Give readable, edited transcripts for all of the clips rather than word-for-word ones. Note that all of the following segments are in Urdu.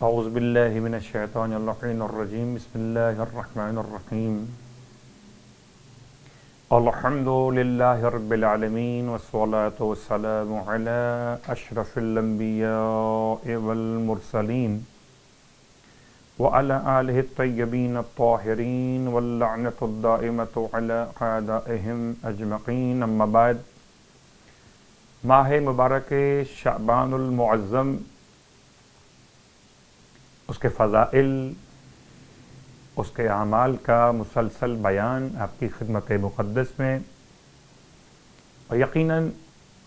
اعوذ باللہ من الشیطان اللعین الرجیم بسم اللہ الرحمن الرحیم الحمد للہ رب العالمین والصلاة والسلام علی اشرف الانبیاء والمرسلین وعلى آلہ الطیبین الطاہرین واللعنۃ الدائمۃ علی اعدائہم اجمعین، اما بعد۔ ماہ مبارک شعبان المعظم، اس کے فضائل، اس کے اعمال کا مسلسل بیان آپ کی خدمت مقدس میں، اور یقیناً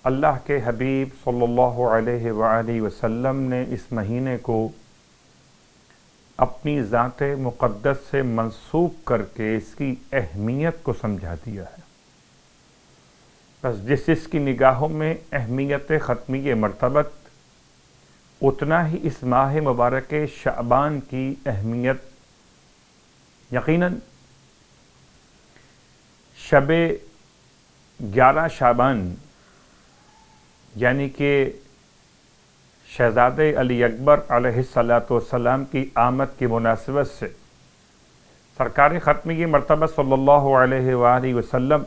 اللہ کے حبیب صلی اللہ علیہ وآلہ وسلم نے اس مہینے کو اپنی ذات مقدس سے منسوب کر کے اس کی اہمیت کو سمجھا دیا ہے۔ بس جس کی نگاہوں میں اہمیت ختمی مرتبت، اتنا ہی اس ماہ مبارک شعبان کی اہمیت یقیناً شب 11 شعبان یعنی کہ شہزادے علی اکبر علیہ السلام کی آمد کی مناسبت سے سرکار ختمی مرتبہ صلی اللہ علیہ وآلہ وسلم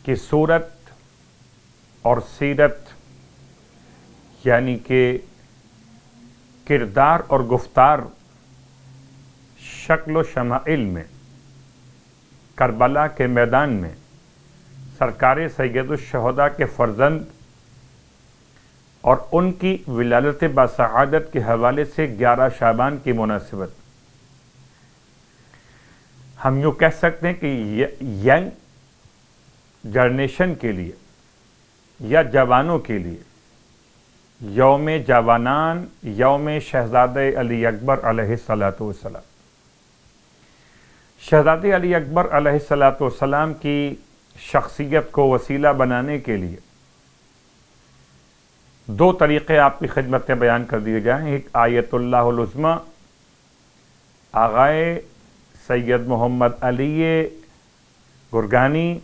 کی صورت اور سیرت، یعنی کہ کردار اور گفتار، شکل و شمائل میں کربلا کے میدان میں سرکار سید الشہداء کے فرزند اور ان کی ولادت باسعادت کے حوالے سے 11 شعبان کی مناسبت، ہم یوں کہہ سکتے ہیں کہ ینگ جنریشن کے لیے یا جوانوں کے لیے یوم جوانان، یوم شہزادے علی اکبر علیہ السلام۔ شہزادے علی اکبر علیہ السلام کی شخصیت کو وسیلہ بنانے کے لیے 2 طریقے آپ کی خدمت میں بیان کر دیے جائیں۔ ایک آیت اللہ العظمی، آغائے سید محمد علی گرگانی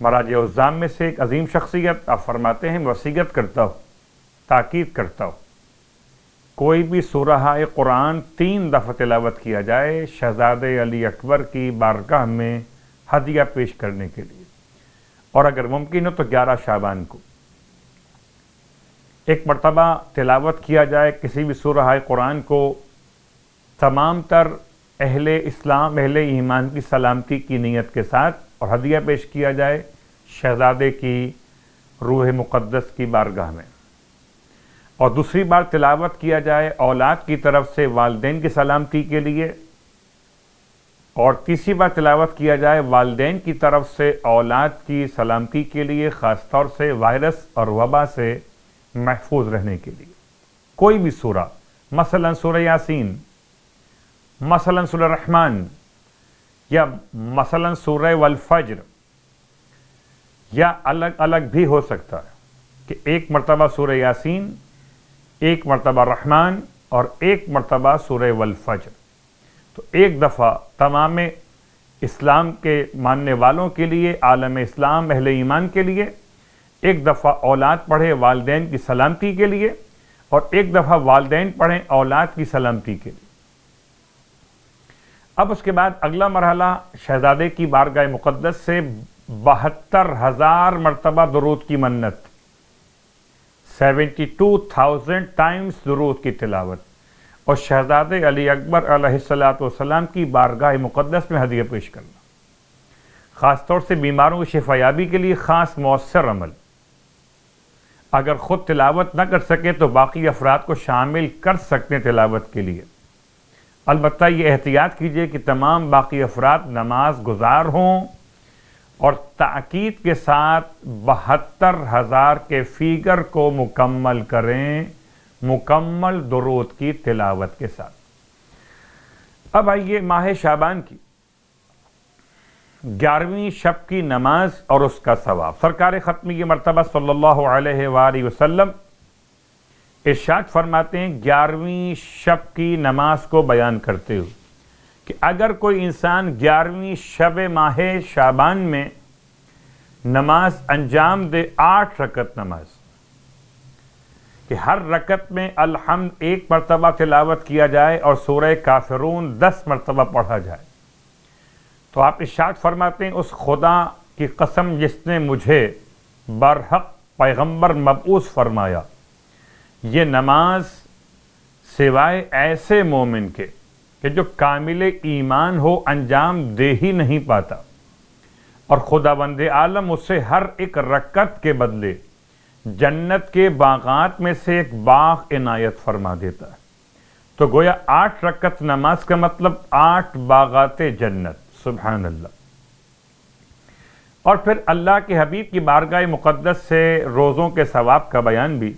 مراجع الزام میں سے ایک عظیم شخصیت، آپ فرماتے ہیں وصیت کرتا ہوں، تاکید کرتا ہوں، کوئی بھی سورہ قرآن 3 دفعہ تلاوت کیا جائے شہزادے علی اکبر کی بارگاہ میں ہدیہ پیش کرنے کے لیے، اور اگر ممکن ہو تو 11 شعبان کو ایک مرتبہ تلاوت کیا جائے کسی بھی سورہ قرآن کو، تمام تر اہل اسلام، اہل ایمان کی سلامتی کی نیت کے ساتھ، اور ہدیہ پیش کیا جائے شہزادے کی روح مقدس کی بارگاہ میں، اور دوسری بار تلاوت کیا جائے اولاد کی طرف سے والدین کی سلامتی کے لیے، اور تیسری بار تلاوت کیا جائے والدین کی طرف سے اولاد کی سلامتی کے لیے، خاص طور سے وائرس اور وبا سے محفوظ رہنے کے لیے۔ کوئی بھی سورہ، مثلا سورہ یاسین، مثلا سورہ رحمان، یا مثلا سورہ والفجر، یا الگ الگ بھی ہو سکتا ہے کہ ایک مرتبہ سورہ یاسین، ایک مرتبہ رحمان، اور ایک مرتبہ سورہ والفجر۔ تو ایک دفعہ تمام اسلام کے ماننے والوں کے لیے، عالم اسلام، اہل ایمان کے لیے، ایک دفعہ اولاد پڑھے والدین کی سلامتی کے لیے، اور ایک دفعہ والدین پڑھیں اولاد کی سلامتی کے لیے۔ اب اس کے بعد اگلا مرحلہ شہزادے کی بارگاہ مقدس سے 72,000 مرتبہ درود کی منت، 72,000 ٹائمز درود کی تلاوت، اور شہزادے علی اکبر علیہ السلام کی بارگاہ مقدس میں ہدیہ پیش کرنا، خاص طور سے بیماروں کی شفا یابی کے لیے خاص مؤثر عمل۔ اگر خود تلاوت نہ کر سکے تو باقی افراد کو شامل کر سکتے ہیں تلاوت کے لیے، البتہ یہ احتیاط کیجئے کہ تمام باقی افراد نماز گزار ہوں، اور تاکید کے ساتھ 72,000 کے فیگر کو مکمل کریں، مکمل درود کی تلاوت کے ساتھ۔ اب آئیے ماہ شعبان کی 11ویں شب کی نماز اور اس کا ثواب۔ سرکار ختمی مرتبہ صلی اللہ علیہ وآلہ وسلم ارشاد فرماتے ہیں 11ویں شب کی نماز کو بیان کرتے ہوئے کہ اگر کوئی انسان 11ویں شب ماہ شعبان میں نماز انجام دے، 8 رکعت نماز، کہ ہر رکعت میں الحمد 1 مرتبہ تلاوت کیا جائے اور سورہ کافرون 10 مرتبہ پڑھا جائے۔ تو آپ ارشاد فرماتے ہیں اس خدا کی قسم جس نے مجھے برحق پیغمبر مبعوث فرمایا، یہ نماز سوائے ایسے مومن کے کہ جو کامل ایمان ہو انجام دے ہی نہیں پاتا، اور خداوند عالم اسے ہر ایک رکعت کے بدلے جنت کے باغات میں سے ایک باغ عنایت فرما دیتا ہے۔ تو گویا 8 رکعت نماز کا مطلب 8 باغات جنت، سبحان اللہ۔ اور پھر اللہ کے حبیب کی بارگاہ مقدس سے روزوں کے ثواب کا بیان بھی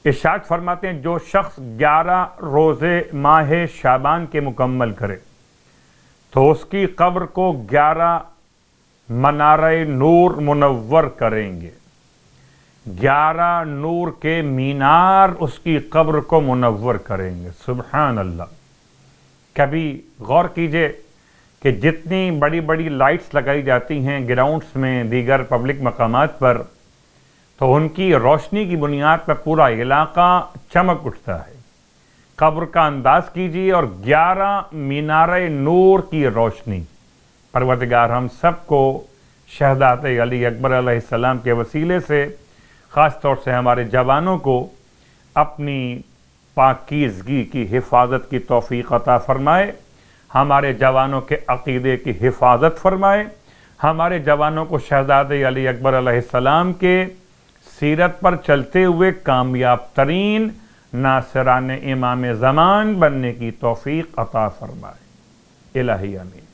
ارشاد فرماتے ہیں، جو شخص 11 روزے ماہ شعبان کے مکمل کرے تو اس کی قبر کو 11 منارہ نور منور کریں گے، 11 نور کے مینار اس کی قبر کو منور کریں گے، سبحان اللہ۔ کبھی غور کیجئے کہ جتنی بڑی بڑی لائٹس لگائی جاتی ہیں گراؤنڈز میں، دیگر پبلک مقامات پر، تو ان کی روشنی کی بنیاد پر پورا علاقہ چمک اٹھتا ہے۔ قبر کا انداز کیجیے اور 11 مینار نور کی روشنی۔ پروردگار ہم سب کو شہادت علی اکبر علیہ السلام کے وسیلے سے، خاص طور سے ہمارے جوانوں کو، اپنی پاکیزگی کی حفاظت کی توفیق عطا فرمائے، ہمارے جوانوں کے عقیدے کی حفاظت فرمائے، ہمارے جوانوں کو شہزادہ علی اکبر علیہ السلام کے سیرت پر چلتے ہوئے کامیاب ترین ناصران امام زمان بننے کی توفیق عطا فرمائے۔ الہی آمین۔